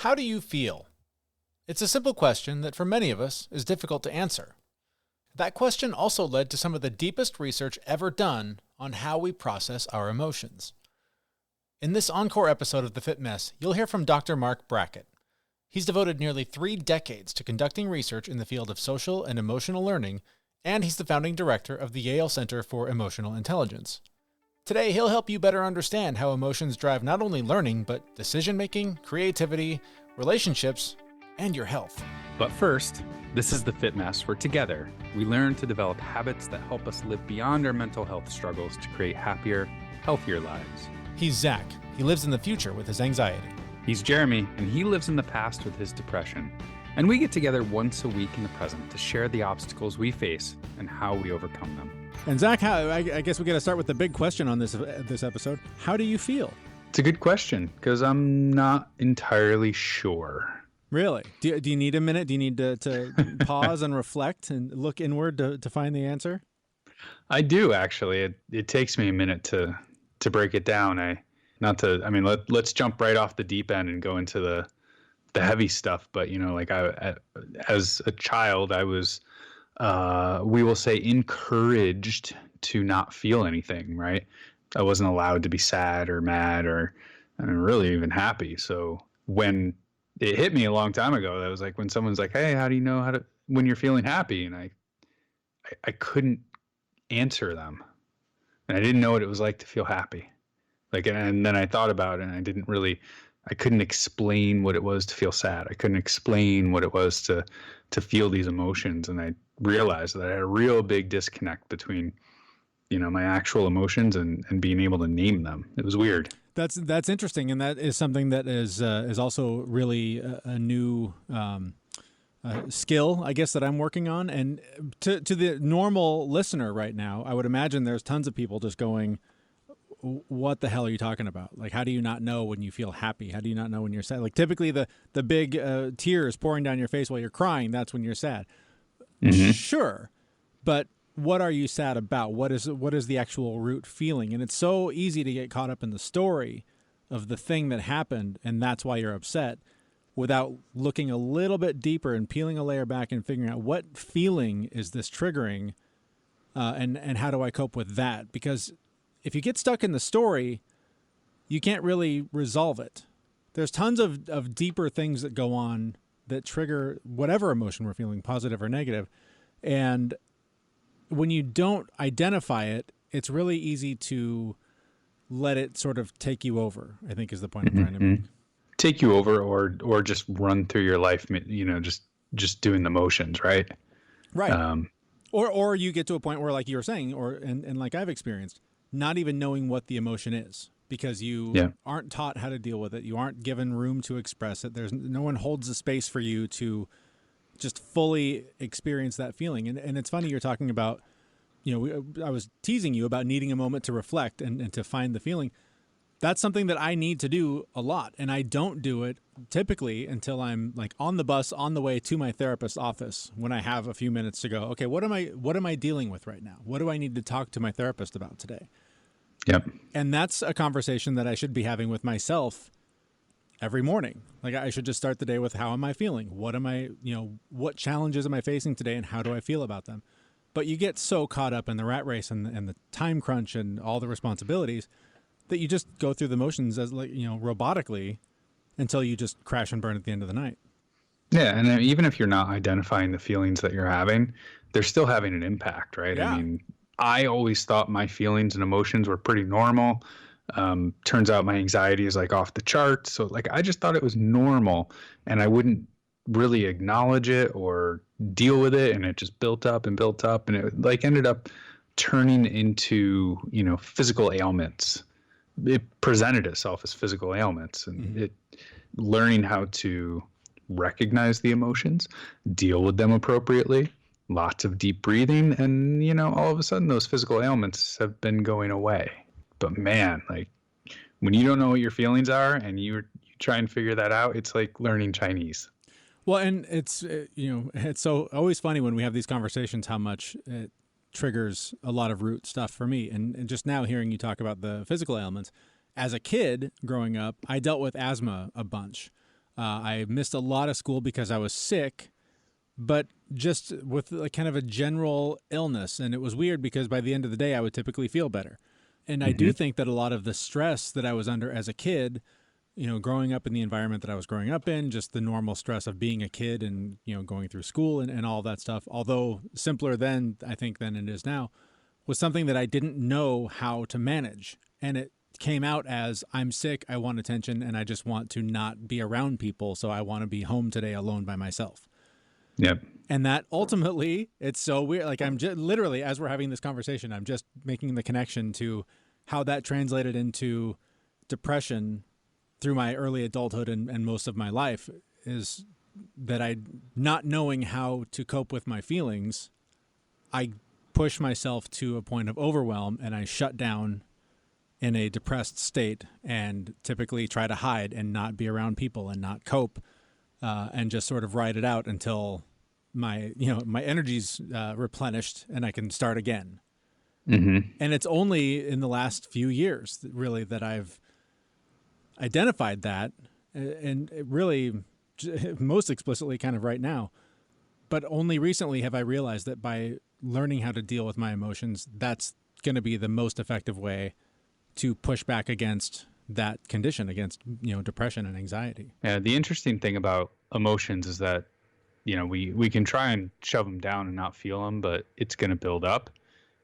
How do you feel? It's a simple question that for many of us is difficult to answer. That question also led to some of the deepest research ever done on how we process our emotions. In this encore episode of The Fit Mess, you'll hear from Dr. Marc Brackett. He's devoted nearly 3 decades to conducting research in the field of social and emotional learning, and he's the founding director of the Yale Center for Emotional Intelligence. Today, he'll help you better understand how emotions drive not only learning, but decision-making, creativity, relationships, and your health. But first, this is The Fit Mess, where together we learn to develop habits that help us live beyond our mental health struggles to create happier, healthier lives. He's Zach. He lives in the future with his anxiety. He's Jeremy, and he lives in the past with his depression. And we get together once a week in the present to share the obstacles we face and how we overcome them. And Zach, I guess we got to start with the big question on this episode. How do you feel? It's a good question, because I'm not entirely sure. Really? Do you need a minute? Do you need to pause and reflect and look inward to find the answer? I do, actually. It takes me a minute to break it down. Let's jump right off the deep end and go into the heavy stuff. But, as a child, I was, we will say, encouraged to not feel anything, right? I wasn't allowed to be sad or mad or really even happy. So when it hit me a long time ago, that was like when someone's like, hey, how do you know when you're feeling happy? And I couldn't answer them. And I didn't know what it was like to feel happy. And then I thought about it, and I couldn't explain what it was to feel sad. I couldn't explain what it was to feel these emotions. And I realized that I had a real big disconnect between, my actual emotions and being able to name them. It was weird. That's interesting. And that is something that is also really a new skill, I guess, that I'm working on. And to the normal listener right now, I would imagine there's tons of people just going, what the hell are you talking about? Like, how do you not know when you feel happy? How do you not know when you're sad? Like, typically the big tears pouring down your face while you're crying, that's when you're sad. Mm-hmm. Sure. But what are you sad about? What is the actual root feeling? And it's so easy to get caught up in the story of the thing that happened, and that's why you're upset, without looking a little bit deeper and peeling a layer back and figuring out what feeling is this triggering, and how do I cope with that? Because if you get stuck in the story, you can't really resolve it. There's tons of deeper things that go on that trigger whatever emotion we're feeling, positive or negative. And when you don't identify it, it's really easy to let it sort of take you over, I think is the point I'm trying to make. Take you over or just run through your life, just doing the motions, right? Right. Or you get to a point where, like you were saying, and like I've experienced, not even knowing what the emotion is because you aren't taught how to deal with it. You aren't given room to express it. No one holds the space for you to just fully experience that feeling. And it's funny you're talking about, I was teasing you about needing a moment to reflect and to find the feeling. That's something that I need to do a lot. And I don't do it typically until I'm like on the bus on the way to my therapist's office when I have a few minutes to go, okay, what am I dealing with right now? What do I need to talk to my therapist about today? Yep. And that's a conversation that I should be having with myself every morning. Like I should just start the day with, how am I feeling? What challenges am I facing today and how do I feel about them? But you get so caught up in the rat race and the time crunch and all the responsibilities that you just go through the motions as robotically until you just crash and burn at the end of the night. Yeah. And then even if you're not identifying the feelings that you're having, they're still having an impact, right? Yeah. I mean, I always thought my feelings and emotions were pretty normal. Turns out my anxiety is like off the charts. So I just thought it was normal and I wouldn't really acknowledge it or deal with it. And it just built up and built up, and it ended up turning into, physical ailments. It presented itself as physical ailments, and learning how to recognize the emotions, deal with them appropriately, lots of deep breathing, and, all of a sudden those physical ailments have been going away. But man, when you don't know what your feelings are and you try and figure that out, it's like learning Chinese. Well, and it's, it's so always funny when we have these conversations, how much it triggers a lot of root stuff for me. And just now hearing you talk about the physical ailments, as a kid growing up, I dealt with asthma a bunch. I missed a lot of school because I was sick, but just with like kind of a general illness. And it was weird because by the end of the day, I would typically feel better. And I do think that a lot of the stress that I was under as a kid, growing up in the environment that I was growing up in, just the normal stress of being a kid and, going through school and all that stuff, although simpler then, I think, than it is now, was something that I didn't know how to manage. And it came out as, I'm sick, I want attention, and I just want to not be around people, so I want to be home today alone by myself. Yep. And that ultimately, it's so weird. Like I'm just literally, as we're having this conversation, I'm just making the connection to how that translated into depression through my early adulthood and most of my life, is that I, not knowing how to cope with my feelings, I push myself to a point of overwhelm and I shut down in a depressed state and typically try to hide and not be around people and not cope, and just sort of ride it out until my energy's replenished and I can start again. And it's only in the last few years really that I've identified that, and it really most explicitly kind of right now, but only recently have I realized that by learning how to deal with my emotions, that's going to be the most effective way to push back against that condition, against, depression and anxiety. Yeah, the interesting thing about emotions is that, we can try and shove them down and not feel them, but it's going to build up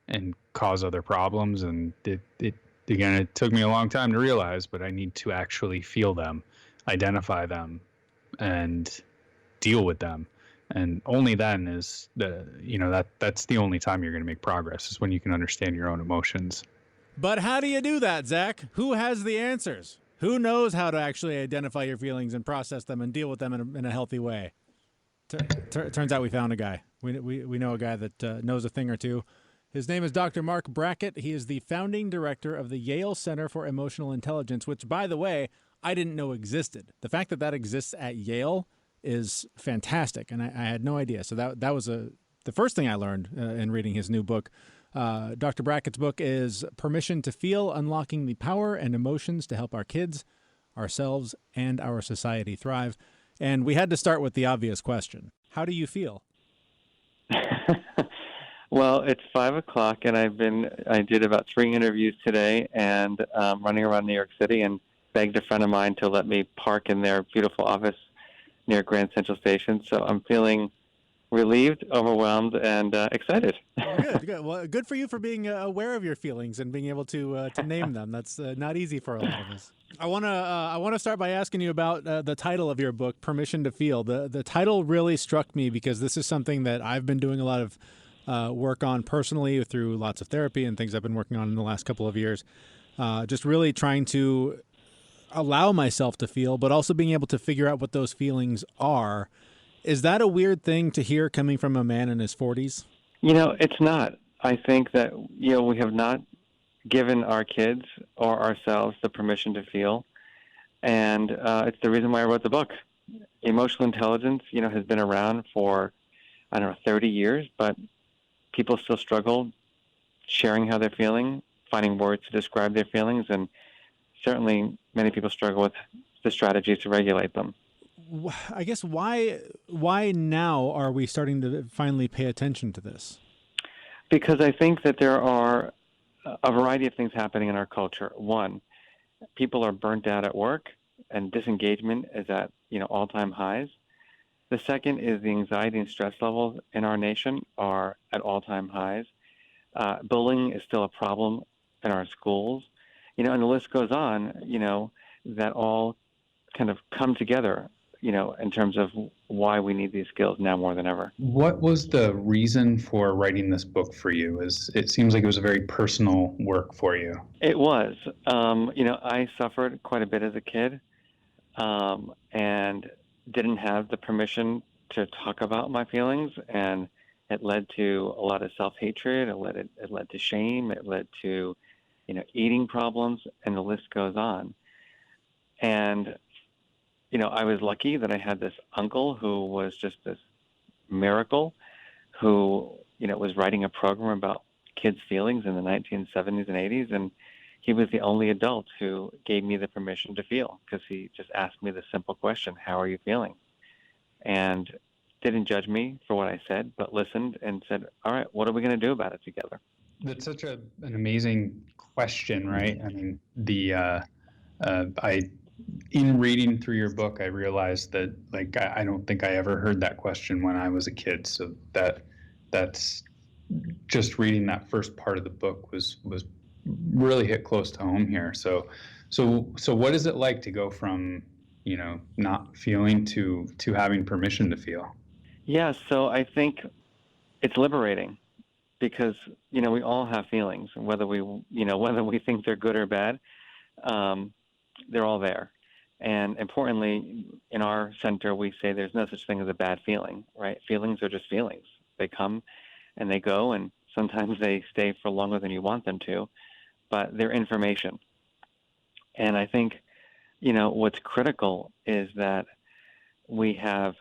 and cause other problems. And it took me a long time to realize, but I need to actually feel them, identify them, and deal with them. And only then is that's the only time you're going to make progress, is when you can understand your own emotions. But how do you do that, Zach? Who has the answers? Who knows how to actually identify your feelings and process them and deal with them in a healthy way? Turns out we found a guy. We know a guy that knows a thing or two. His name is Dr. Marc Brackett. He is the founding director of the Yale Center for Emotional Intelligence, which, by the way, I didn't know existed. The fact that exists at Yale is fantastic, and I had no idea. So that was the first thing I learned in reading his new book. Dr. Brackett's book is Permission to Feel: Unlocking the Power and Emotions to Help Our Kids, Ourselves, and Our Society Thrive. And we had to start with the obvious question. How do you feel? Well, it's 5:00, and I did about 3 interviews today, and running around New York City, and begged a friend of mine to let me park in their beautiful office near Grand Central Station. So I'm feeling relieved, overwhelmed, and excited. Good. Well, good for you for being aware of your feelings and being able to name them. That's not easy for a lot of us. I want to start by asking you about the title of your book, Permission to Feel. The title really struck me because this is something that I've been doing a lot of work on personally through lots of therapy and things I've been working on in the last couple of years. Just really trying to allow myself to feel, but also being able to figure out what those feelings are. Is that a weird thing to hear coming from a man in his 40s? It's not. I think that, we have not given our kids or ourselves the permission to feel. And it's the reason why I wrote the book. Emotional intelligence, has been around for, 30 years, but people still struggle sharing how they're feeling, finding words to describe their feelings, and certainly many people struggle with the strategies to regulate them. I guess why now are we starting to finally pay attention to this? Because I think that there are a variety of things happening in our culture. One, people are burnt out at work, and disengagement is at all-time highs. The second is the anxiety and stress levels in our nation are at all-time highs. Bullying is still a problem in our schools, and the list goes on. That all kind of come together, in terms of why we need these skills now more than ever. What was the reason for writing this book for you? It seems like it was a very personal work for you. It was. I suffered quite a bit as a kid, and didn't have the permission to talk about my feelings, and it led to a lot of self-hatred. It led to shame. It led to, eating problems, and the list goes on. And I was lucky that I had this uncle who was just this miracle, who, was writing a program about kids' feelings in the 1970s and 80s. And he was the only adult who gave me the permission to feel, because he just asked me the simple question, how are you feeling? And didn't judge me for what I said, but listened and said, all right, what are we going to do about it together? That's such an amazing question, right? I mean, I in reading through your book, I realized that like I don't think I ever heard that question when I was a kid. So that's just reading that first part of the book was really hit close to home here. So what is it like to go from, not feeling to having permission to feel? Yeah, so I think it's liberating, because we all have feelings, whether we think they're good or bad. They're all there. And importantly, in our center, we say there's no such thing as a bad feeling, right? Feelings are just feelings. They come and they go, and sometimes they stay for longer than you want them to, but they're information. And I think, what's critical is that we have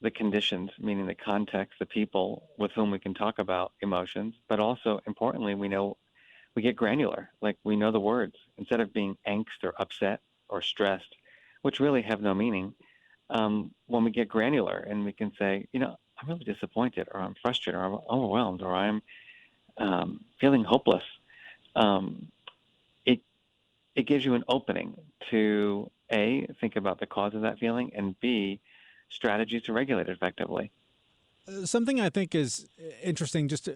the conditions, meaning the context, the people with whom we can talk about emotions, but also importantly, we get granular, like we know the words. Instead of being angst or upset or stressed, which really have no meaning, when we get granular and we can say, I'm really disappointed, or I'm frustrated, or I'm overwhelmed, or I'm feeling hopeless, it gives you an opening to A, think about the cause of that feeling, and B, strategies to regulate it effectively. Something I think is interesting, just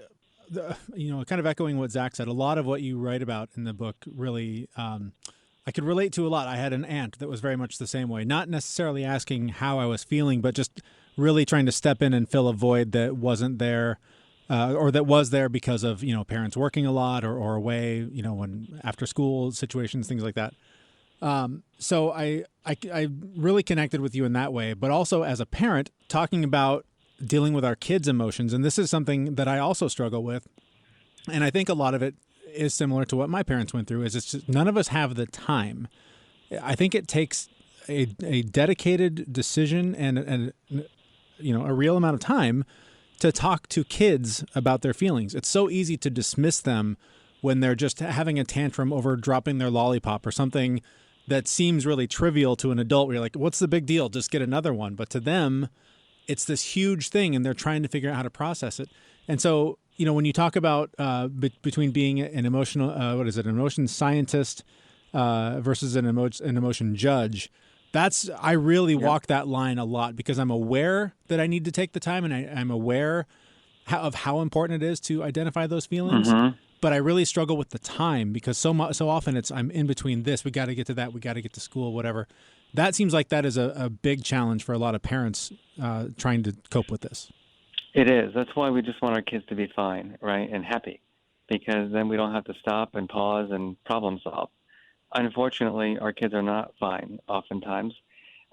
kind of echoing what Zach said. A lot of what you write about in the book really, I could relate to a lot. I had an aunt that was very much the same way, not necessarily asking how I was feeling, but just really trying to step in and fill a void that wasn't there, or that was there because of parents working a lot or away, when after school situations, things like that. So I really connected with you in that way, but also as a parent, talking about dealing with our kids' emotions. And this is something that I also struggle with. And I think a lot of it is similar to what my parents went through, is it's just none of us have the time. I think it takes a dedicated decision and a real amount of time to talk to kids about their feelings. It's so easy to dismiss them when they're just having a tantrum over dropping their lollipop or something that seems really trivial to an adult, where you're like, what's the big deal? Just get another one. But to them, it's this huge thing, and they're trying to figure out how to process it. And so, when you talk about between being an emotional, an emotion scientist versus an emotion judge, I really walk that line a lot, because I'm aware that I need to take the time, and I'm aware of how important it is to identify those feelings. Mm-hmm. But I really struggle with the time, because so often I'm in between this. We got to get to that. We got to get to school, whatever. That seems like that is a big challenge for a lot of parents trying to cope with this. It is. That's why we just want our kids to be fine, right, and happy, because then we don't have to stop and pause and problem solve. Unfortunately, our kids are not fine oftentimes,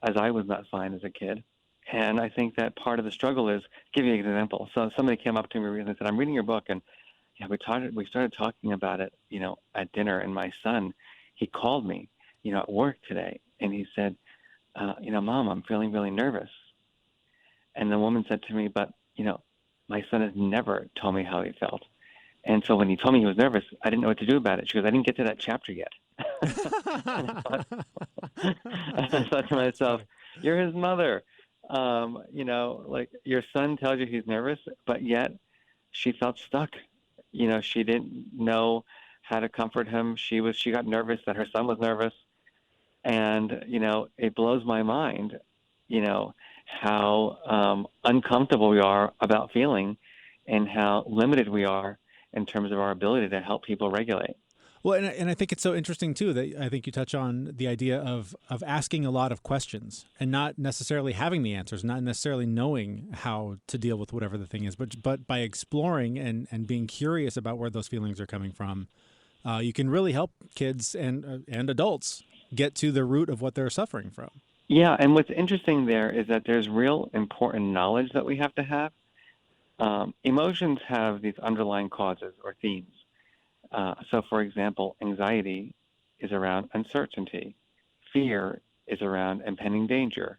as I was not fine as a kid. And I think that part of the struggle is, give you an example. So somebody came up to me and said, I'm reading your book, and we started talking about it, at dinner, and my son, he called me, at work today, and he said, Mom, I'm feeling really nervous. And the woman said to me, but, my son has never told me how he felt. And so when he told me he was nervous, I didn't know what to do about it. She goes, I didn't get to that chapter yet. And I thought to myself, you're his mother. Like, your son tells you he's nervous, but yet she felt stuck. She didn't know how to comfort him. She got nervous that her son was nervous. And, it blows my mind, how uncomfortable we are about feeling, and how limited we are in terms of our ability to help people regulate. Well, and I think it's so interesting, too, that I think you touch on the idea of asking a lot of questions and not necessarily having the answers, not necessarily knowing how to deal with whatever the thing is, but by exploring and being curious about where those feelings are coming from, you can really help kids and adults get to the root of what they're suffering from. Yeah, and what's interesting there is that there's real important knowledge that we have to have. Emotions have these underlying causes or themes. So, for example, anxiety is around uncertainty. Fear is around impending danger.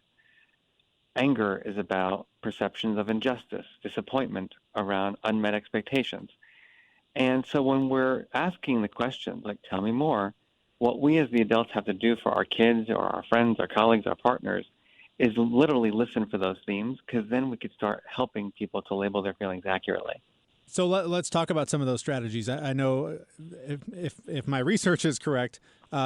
Anger is about perceptions of injustice, disappointment around unmet expectations. And so when we're asking the questions, like, tell me more, what we as the adults have to do for our kids or our friends, our colleagues, our partners is literally listen for those themes, because then we could start helping people to label their feelings accurately. So let's talk about some of those strategies. I know if my research is correct,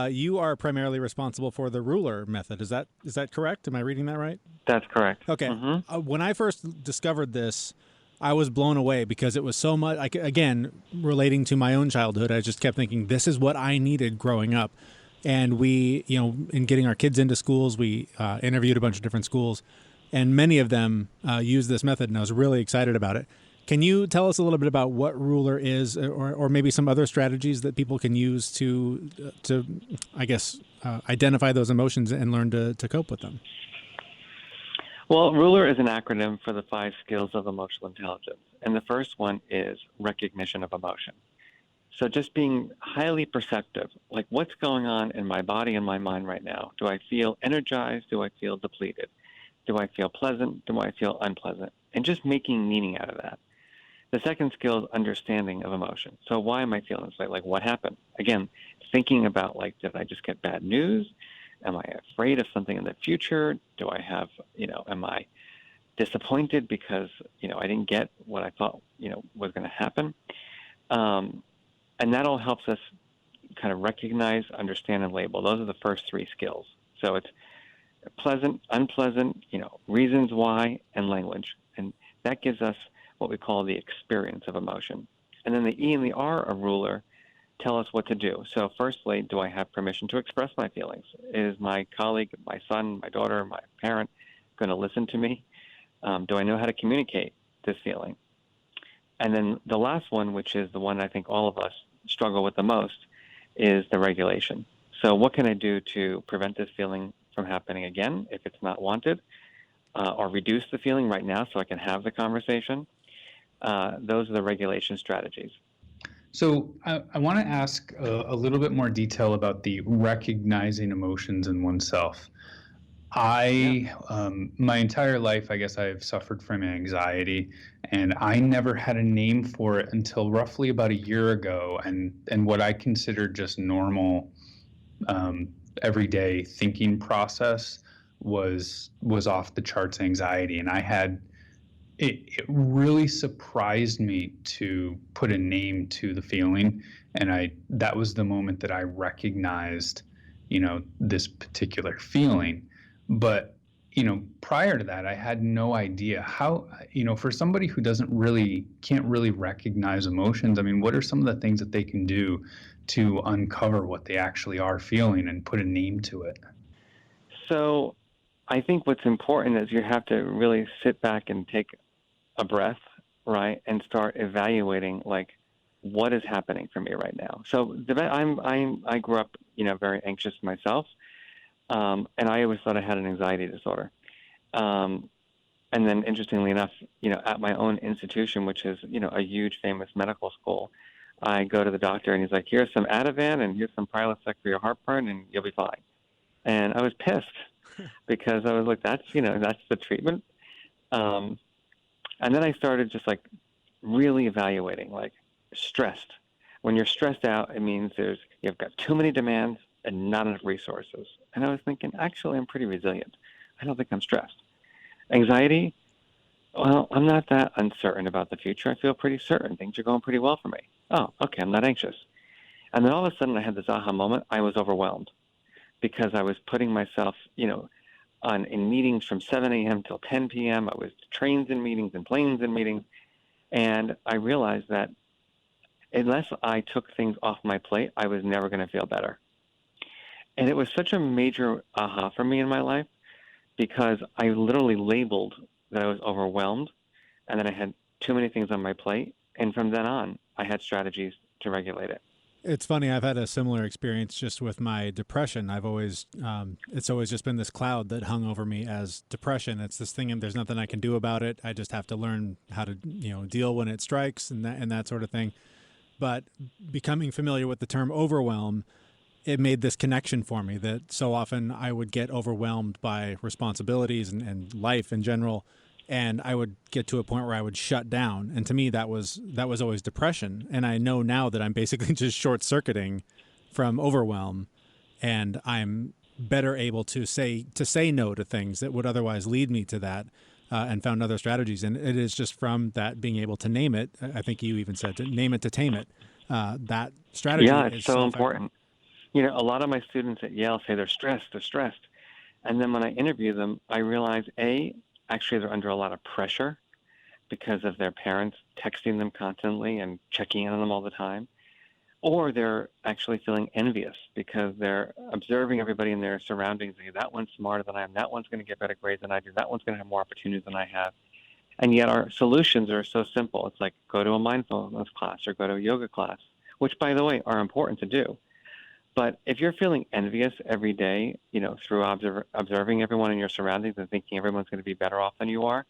you are primarily responsible for the ruler method. Is that correct? Am I reading that right? That's correct. Okay. When I first discovered this, I was blown away because it was so much, again, relating to my own childhood. I just kept thinking, this is what I needed growing up. And we, in getting our kids into schools, we interviewed a bunch of different schools, and many of them use this method, and I was really excited about it. Can you tell us a little bit about what ruler is, or maybe some other strategies that people can use to I guess, identify those emotions and learn to cope with them? Well, ruler is an acronym for the 5 skills of emotional intelligence. And the first one is recognition of emotion. So just being highly perceptive, like what's going on in my body and my mind right now? Do I feel energized? Do I feel depleted? Do I feel pleasant? Do I feel unpleasant? And just making meaning out of that. The second skill is understanding of emotion. So why am I feeling this way? Like what happened? Again, thinking about like, did I just get bad news? Am I afraid of something in the future? Do I have, am I disappointed because, I didn't get what I thought, was going to happen? And that all helps us kind of recognize, understand, and label. Those are the first 3 skills. So it's pleasant, unpleasant, reasons why, and language. And that gives us what we call the experience of emotion. And then the E and the R of ruler tell us what to do. So firstly, do I have permission to express my feelings? Is my colleague, my son, my daughter, my parent going to listen to me? Do I know how to communicate this feeling? And then the last one, which is the one I think all of us struggle with the most, is the regulation. So what can I do to prevent this feeling from happening again if it's not wanted, or reduce the feeling right now so I can have the conversation? Those are the regulation strategies. So I want to ask a little bit more detail about the recognizing emotions in oneself. My entire life, I guess I've suffered from anxiety, and I never had a name for it until roughly about a year ago. And what I considered just normal, everyday thinking process was off the charts anxiety. And it really surprised me to put a name to the feeling. And that was the moment that I recognized, this particular feeling. But, prior to that, I had no idea how, for somebody who can't really recognize emotions, I mean, what are some of the things that they can do to uncover what they actually are feeling and put a name to it? So I think what's important is you have to really sit back and take a breath, right, and start evaluating, like, what is happening for me right now. So I grew up, very anxious myself. And I always thought I had an anxiety disorder. And then interestingly enough, at my own institution, which is, a huge famous medical school, I go to the doctor and he's like, here's some Ativan and here's some Prilosec for your heartburn and you'll be fine. And I was pissed because I was like, that's the treatment. And then I started just like really evaluating, like stressed. When you're stressed out, it means you've got too many demands and not enough resources. And I was thinking, actually, I'm pretty resilient. I don't think I'm stressed. Anxiety, well, I'm not that uncertain about the future. I feel pretty certain. Things are going pretty well for me. Oh, okay, I'm not anxious. And then all of a sudden I had this aha moment. I was overwhelmed because I was putting myself, in meetings from 7 a.m. till 10 p.m. I was trains in meetings and planes in meetings. And I realized that unless I took things off my plate, I was never going to feel better. And it was such a major aha for me in my life because I literally labeled that I was overwhelmed and that I had too many things on my plate. And from then on, I had strategies to regulate it. It's funny. I've had a similar experience just with my depression. It's always just been this cloud that hung over me as depression. It's this thing, and there's nothing I can do about it. I just have to learn how to, deal when it strikes and that sort of thing. But becoming familiar with the term overwhelm, it made this connection for me that so often I would get overwhelmed by responsibilities and life in general. And I would get to a point where I would shut down. And to me, that was always depression. And I know now that I'm basically just short-circuiting from overwhelm. and I'm better able to say no to things that would otherwise lead me to that, and found other strategies. And it is just from that being able to name it. I think you even said to name it to tame it. That strategy Yeah, is it's so so important. You know, a lot of my students at Yale say they're stressed. And then when I interview them, I realize, actually they're under a lot of pressure because of their parents texting them constantly and checking in on them all the time. Or they're actually feeling envious because they're observing everybody in their surroundings. That one's smarter than I am. That one's going to get better grades than I do. That one's going to have more opportunities than I have. And yet our solutions are so simple. It's like go to a mindfulness class or go to a yoga class, which, by the way, are important to do. But if you're feeling envious every day, you know, through observing everyone in your surroundings and thinking everyone's going to be better off than you are,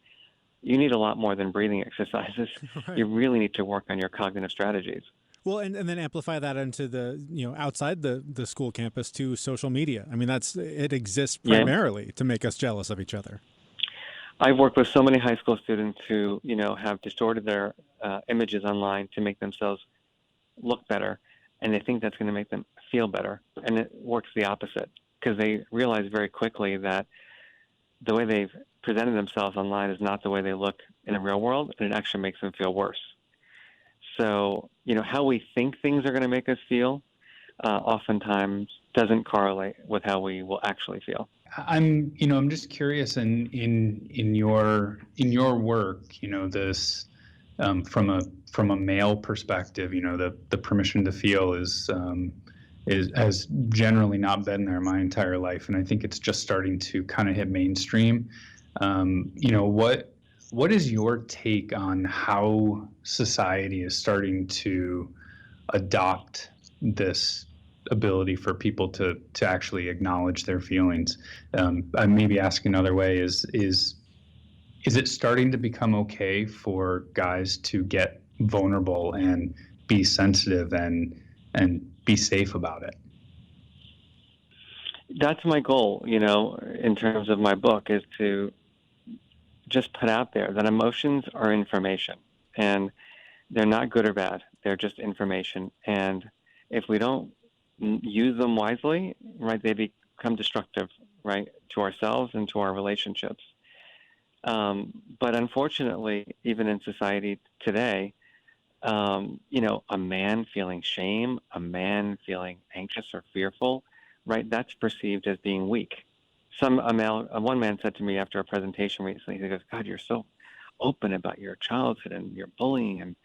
you need a lot more than breathing exercises. Right. You really need to work on your cognitive strategies. Well, and then amplify that into the, outside the school campus to social media. I mean, it exists primarily to make us jealous of each other. I've worked with so many high school students who, have distorted their images online to make themselves look better, and they think that's going to make them feel better. And it works the opposite, because they realize very quickly that the way they've presented themselves online is not the way they look in the real world, and it actually makes them feel worse. So, how we think things are going to make us feel oftentimes doesn't correlate with how we will actually feel. I'm just curious in your work, this from a male perspective, the permission to feel is has generally not been there my entire life, and I think it's just starting to kind of hit mainstream. What is your take on how society is starting to adopt this ability for people to actually acknowledge their feelings? I maybe ask another way: is it starting to become okay for guys to get vulnerable and be sensitive and be safe about it? That's my goal, in terms of my book, is to just put out there that emotions are information, and they're not good or bad. They're just information. And if we don't use them wisely, right, they become destructive, right, to ourselves and to our relationships. But unfortunately, even in society today, a man feeling shame, a man feeling anxious or fearful, right, that's perceived as being weak. One man said to me after a presentation recently, he goes, "God, you're so open about your childhood and your bullying and,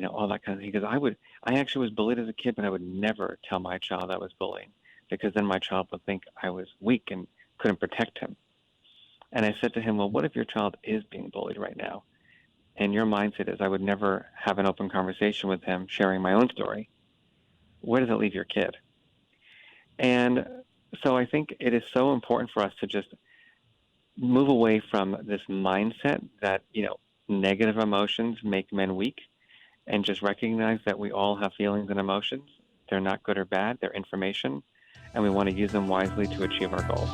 all that kind of thing." He goes, I actually was bullied as a kid, but I would never tell my child I was bullied, because then my child would think I was weak and couldn't protect him. And I said to him, well, what if your child is being bullied right now? And your mindset is, I would never have an open conversation with him sharing my own story. Where does it leave your kid? And so I think it is so important for us to just move away from this mindset that, negative emotions make men weak, and just recognize that we all have feelings and emotions. They're not good or bad. They're information, and we want to use them wisely to achieve our goals.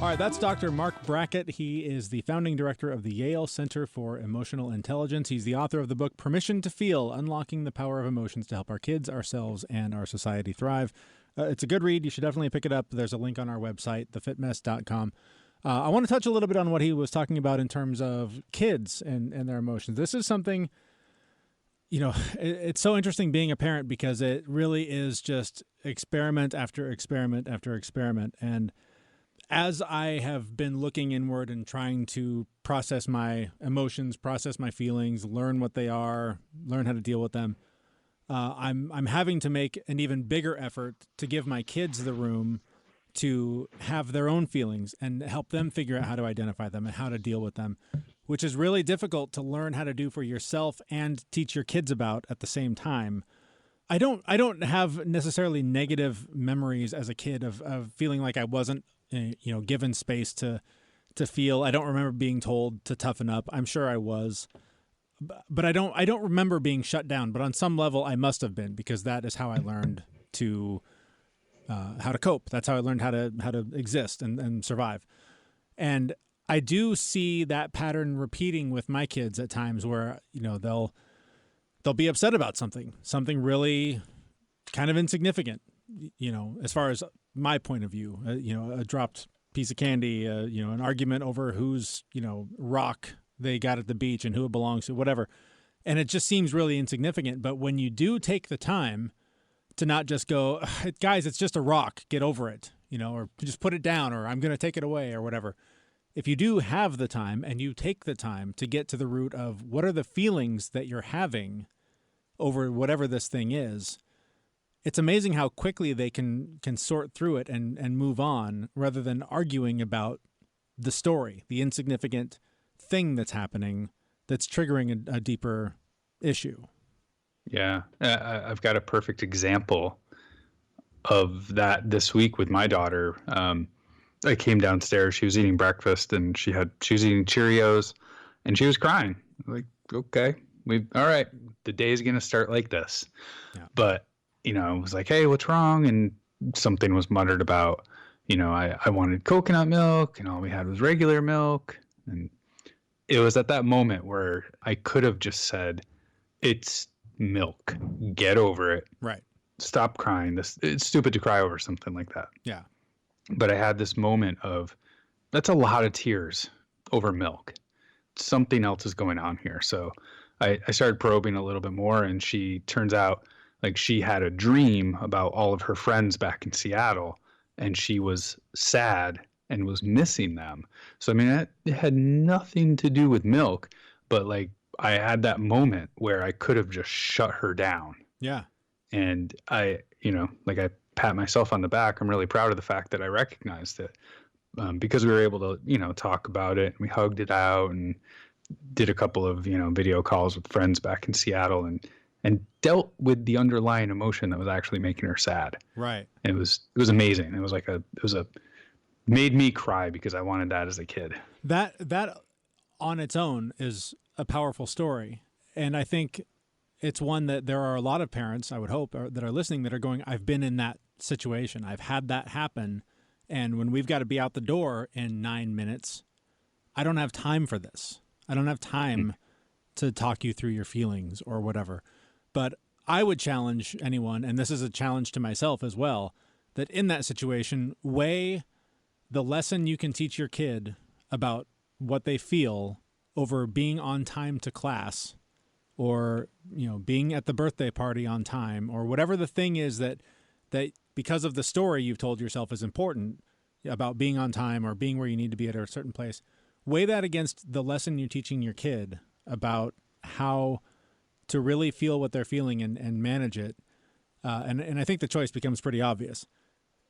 All right, that's Dr. Marc Brackett. He is the founding director of the Yale Center for Emotional Intelligence. He's the author of the book Permission to Feel: Unlocking the Power of Emotions to Help Our Kids, Ourselves, and Our Society Thrive. It's a good read. You should definitely pick it up. There's a link on our website, thefitmess.com. I want to touch a little bit on what he was talking about in terms of kids and their emotions. This is something, it's so interesting being a parent, because it really is just experiment after experiment after experiment. And as I have been looking inward and trying to process my emotions, process my feelings, learn what they are, learn how to deal with them, I'm having to make an even bigger effort to give my kids the room to have their own feelings and help them figure out how to identify them and how to deal with them, which is really difficult to learn how to do for yourself and teach your kids about at the same time. I don't have necessarily negative memories as a kid of feeling like I wasn't given space to feel. I don't remember being told to toughen up. I'm sure I was, but I don't remember being shut down. But on some level, I must have been, because that is how I learned how to cope. That's how I learned how to exist and survive. And I do see that pattern repeating with my kids at times, where they'll they'll be upset about something really kind of insignificant, as far as my point of view, a dropped piece of candy, an argument over whose, rock they got at the beach and who it belongs to, whatever. And it just seems really insignificant. But when you do take the time to not just go, guys, it's just a rock, get over it, or just put it down, or I'm going to take it away or whatever. If you do have the time and you take the time to get to the root of what are the feelings that you're having over whatever this thing is, it's amazing how quickly they can sort through it and move on rather than arguing about the story, the insignificant thing that's happening that's triggering a deeper issue. Yeah, I've got a perfect example of that this week with my daughter. I came downstairs, she was eating breakfast, and she was eating Cheerios, and she was crying. Like, okay, all right, the day's going to start like this. Yeah. But, I was like, hey, what's wrong? And something was muttered about, I wanted coconut milk, and all we had was regular milk. And it was at that moment where I could have just said, it's milk. Get over it. Right. Stop crying. It's stupid to cry over something like that. Yeah. But I had this moment of, that's a lot of tears over milk. Something else is going on here. So I started probing a little bit more, and turns out like she had a dream about all of her friends back in Seattle, and she was sad and was missing them. So, I mean, it had nothing to do with milk, but like I had that moment where I could have just shut her down. Yeah. And I pat myself on the back. I'm really proud of the fact that I recognized it because we were able to, talk about it. And we hugged it out and did a couple of, video calls with friends back in Seattle and dealt with the underlying emotion that was actually making her sad. Right. And it was amazing. It was made me cry because I wanted that as a kid. That on its own is a powerful story. And I think it's one that there are a lot of parents, I would hope, that are listening that are going, I've been in that situation. I've had that happen. And when we've got to be out the door in 9 minutes, I don't have time for this. I don't have time to talk you through your feelings or whatever. But I would challenge anyone, and this is a challenge to myself as well, that in that situation, weigh the lesson you can teach your kid about what they feel over being on time to class, or being at the birthday party on time, or whatever the thing is that because of the story you've told yourself is important about being on time or being where you need to be at a certain place. Weigh that against the lesson you're teaching your kid about how to really feel what they're feeling and manage it. And I think the choice becomes pretty obvious.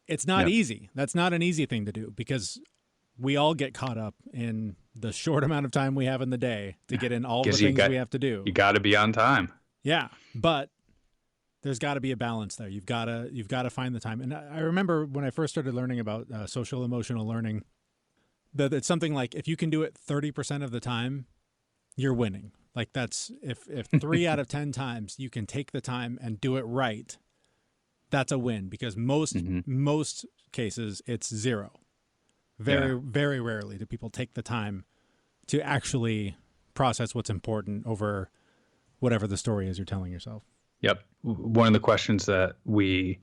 It's not easy. That's not an easy thing to do because we all get caught up in the short amount of time we have in the day to get in all the things we have to do. You got to be on time. Yeah, but there's got to be a balance there. You've got to find the time. And I remember when I first started learning about social emotional learning, that it's something like if you can do it 30% of the time, you're winning. Like that's if 3 out of 10 times you can take the time and do it right, that's a win because most cases it's 0. Very rarely do people take the time to actually process what's important over whatever the story is you're telling yourself. Yep. One of the questions that we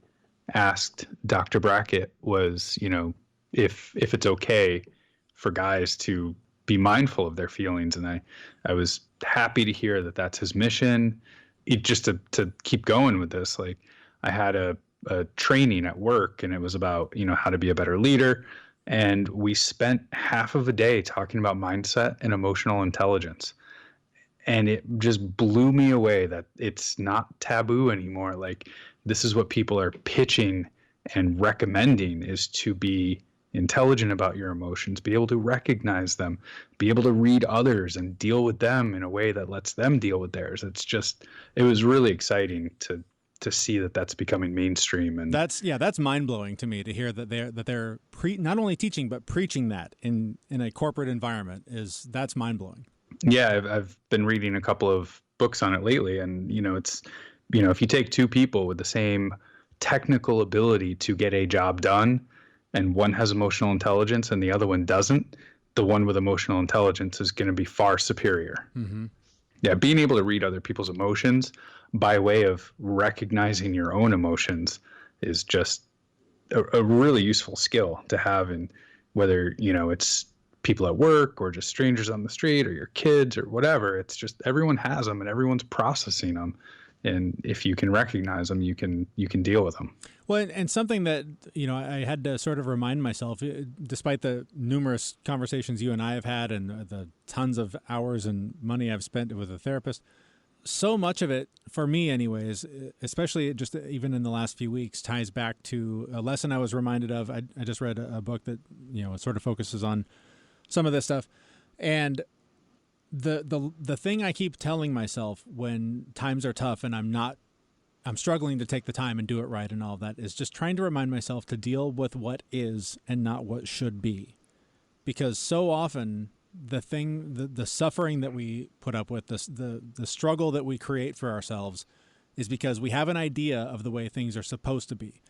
asked Dr. Brackett was, if it's okay for guys to be mindful of their feelings. And I was happy to hear that that's his mission. Just to keep going with this, like I had a training at work and it was about, how to be a better leader. And we spent half of a day talking about mindset and emotional intelligence. And it just blew me away that it's not taboo anymore. Like this is what people are pitching and recommending is to be intelligent about your emotions, be able to recognize them, be able to read others and deal with them in a way that lets them deal with theirs. It was really exciting to see that that's becoming mainstream. And that's mind blowing to me to hear that they're not only teaching, but preaching that in a corporate environment that's mind blowing. Yeah. I've been reading a couple of books on it lately and, it's, if you take two people with the same technical ability to get a job done and one has emotional intelligence and the other one doesn't, the one with emotional intelligence is going to be far superior. Mm-hmm. Yeah, being able to read other people's emotions by way of recognizing your own emotions is just a really useful skill to have. And whether, it's people at work or just strangers on the street or your kids or whatever, it's just everyone has them and everyone's processing them. And if you can recognize them, you can deal with them. Well, and something that, I had to sort of remind myself, despite the numerous conversations you and I have had and the tons of hours and money I've spent with a therapist, so much of it, for me anyways, especially just even in the last few weeks, ties back to a lesson I was reminded of. I just read a book that, sort of focuses on some of this stuff. And the thing I keep telling myself when times are tough and I'm struggling to take the time and do it right and all of that is just trying to remind myself to deal with what is and not what should be. Because so often the suffering that we put up with, the struggle that we create for ourselves is because we have an idea of the way things are supposed to be.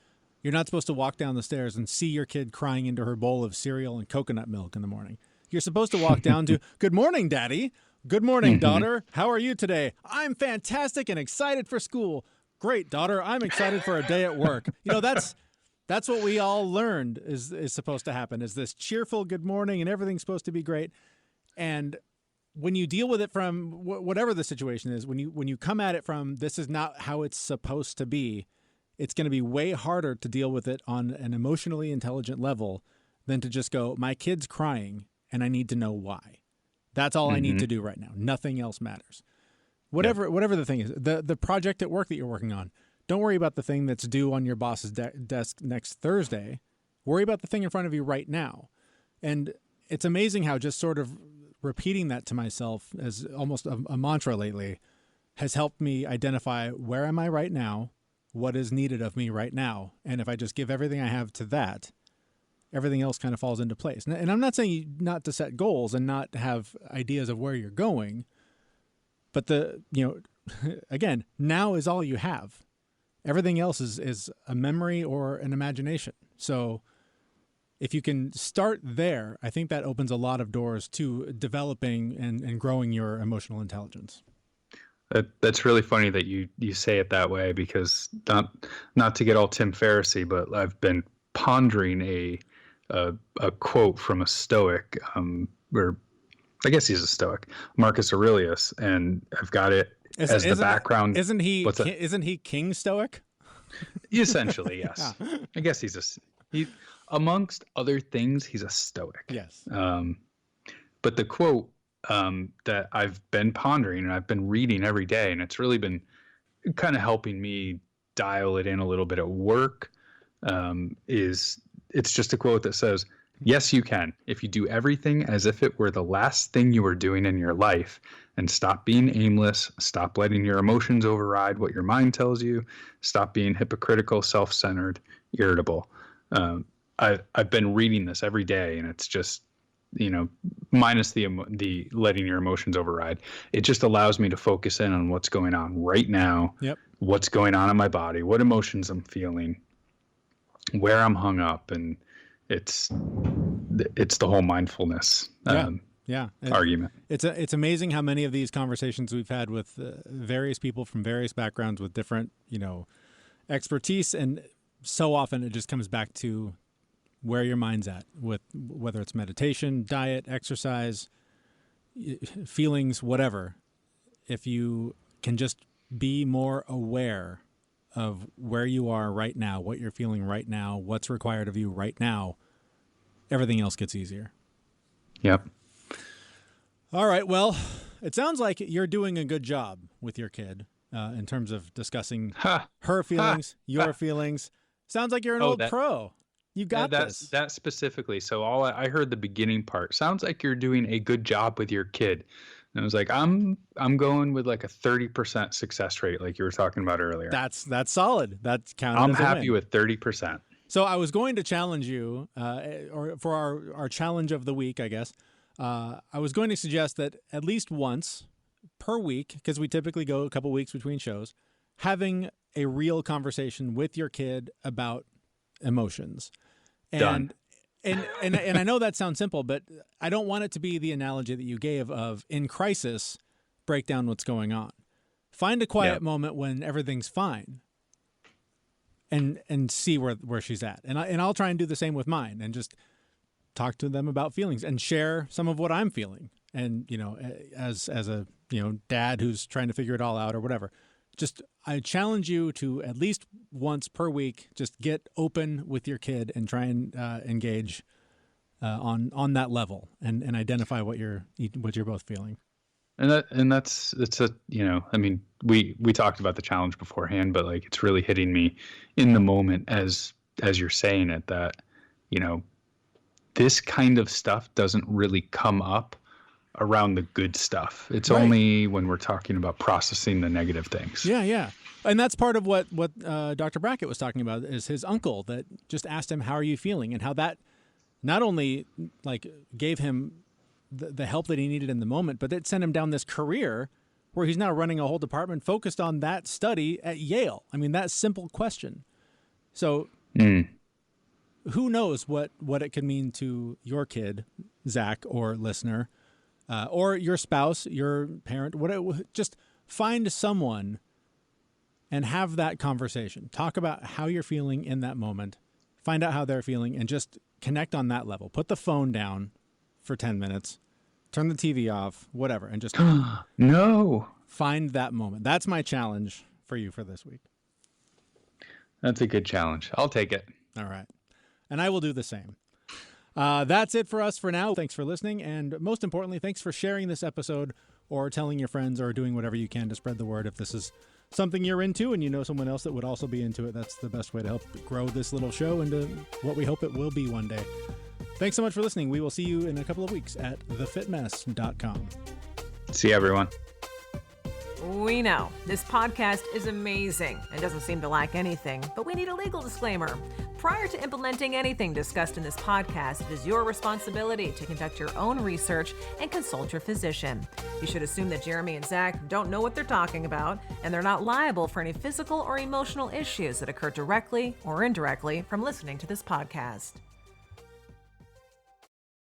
You're not supposed to walk down the stairs and see your kid crying into her bowl of cereal and coconut milk in the morning. You're supposed to walk down to, "Good morning, Daddy. Good morning, daughter. How are you today? I'm fantastic and excited for school. Great, daughter. I'm excited for a day at work." That's what we all learned is supposed to happen, is this cheerful good morning and everything's supposed to be great. And when you deal with it from whatever the situation is, when you come at it from this is not how it's supposed to be, it's going to be way harder to deal with it on an emotionally intelligent level than to just go, my kid's crying and I need to know why. That's all I need to do right now. Nothing else matters. Whatever the thing is, the project at work that you're working on, don't worry about the thing that's due on your boss's desk next Thursday. Worry about the thing in front of you right now. And it's amazing how just sort of repeating that to myself as almost a mantra lately has helped me identify where am I right now, what is needed of me right now. And if I just give everything I have to that, everything else kind of falls into place. And I'm not saying not to set goals and not have ideas of where you're going, but again, now is all you have. Everything else is a memory or an imagination. So if you can start there, I think that opens a lot of doors to developing and growing your emotional intelligence. That's really funny that you say it that way, because not to get all Tim Ferrissy, but I've been pondering a quote from a Stoic, or I guess he's a Stoic, Marcus Aurelius, and I've got it as the background. Isn't he King Stoic? Essentially, yes. I guess he amongst other things, he's a Stoic. Yes. But the quote that I've been pondering and I've been reading every day, and it's really been kind of helping me dial it in a little bit at work, it's just a quote that says, "Yes, you can. If you do everything as if it were the last thing you were doing in your life, and stop being aimless, stop letting your emotions override what your mind tells you, stop being hypocritical, self-centered, irritable." I've been reading this every day, and it's just, minus the letting your emotions override, it just allows me to focus in on what's going on right now. Yep. What's going on in my body, what emotions I'm feeling, where I'm hung up, and it's the whole mindfulness argument. It's amazing how many of these conversations we've had with various people from various backgrounds with different expertise, and so often it just comes back to where your mind's at, with whether it's meditation, diet, exercise, feelings, whatever. If you can just be more aware of where you are right now, what you're feeling right now, what's required of you right now, everything else gets easier. Yep. All right. Well, it sounds like you're doing a good job with your kid in terms of discussing her feelings, your feelings. Sounds like you're an old pro. You got this. That specifically. So I heard the beginning part. Sounds like you're doing a good job with your kid. And I was like, I'm going with like a 30% success rate, like you were talking about earlier. That's solid. That's counted. I'm happy with 30%. So I was going to challenge you, or for our challenge of the week, I guess. I was going to suggest that at least once per week, because we typically go a couple weeks between shows, having a real conversation with your kid about emotions. Done. And I know that sounds simple, but I don't want it to be the analogy that you gave of in crisis, break down what's going on. Find a quiet moment when everything's fine, and see where she's at. And I'll try and do the same with mine, and just talk to them about feelings and share some of what I'm feeling. And, you know, as a, you know, dad who's trying to figure it all out or whatever, just, I challenge you to at least once per week, just get open with your kid and try and engage on that level and identify what you're both feeling. And it's a, you know, I mean, we talked about the challenge beforehand, but like, it's really hitting me in the moment as you're saying it, that, you know, this kind of stuff doesn't really come up around the good stuff. It's only when we're talking about processing the negative things. Yeah. And that's part of what Dr. Brackett was talking about, is his uncle that just asked him, how are you feeling? And how that not only like gave him the help that he needed in the moment, but it sent him down this career where he's now running a whole department focused on that study at Yale. I mean, that simple question. So who knows what it could mean to your kid, Zach, or listener, or your spouse, your parent, whatever. Just find someone and have that conversation. Talk about how you're feeling in that moment. Find out how they're feeling and just connect on that level. Put the phone down for 10 minutes, turn the TV off, whatever, and just find that moment. That's my challenge for you for this week. That's a good challenge. I'll take it. All right. And I will do the same. That's it for us for now. Thanks for listening. And most importantly, thanks for sharing this episode or telling your friends or doing whatever you can to spread the word. If this is something you're into and you know someone else that would also be into it, that's the best way to help grow this little show into what we hope it will be one day. Thanks so much for listening. We will see you in a couple of weeks at thefitmess.com. See you, everyone. We know this podcast is amazing and doesn't seem to lack anything, but we need a legal disclaimer. Prior to implementing anything discussed in this podcast, it is your responsibility to conduct your own research and consult your physician. You should assume that Jeremy and Zach don't know what they're talking about, and they're not liable for any physical or emotional issues that occur directly or indirectly from listening to this podcast.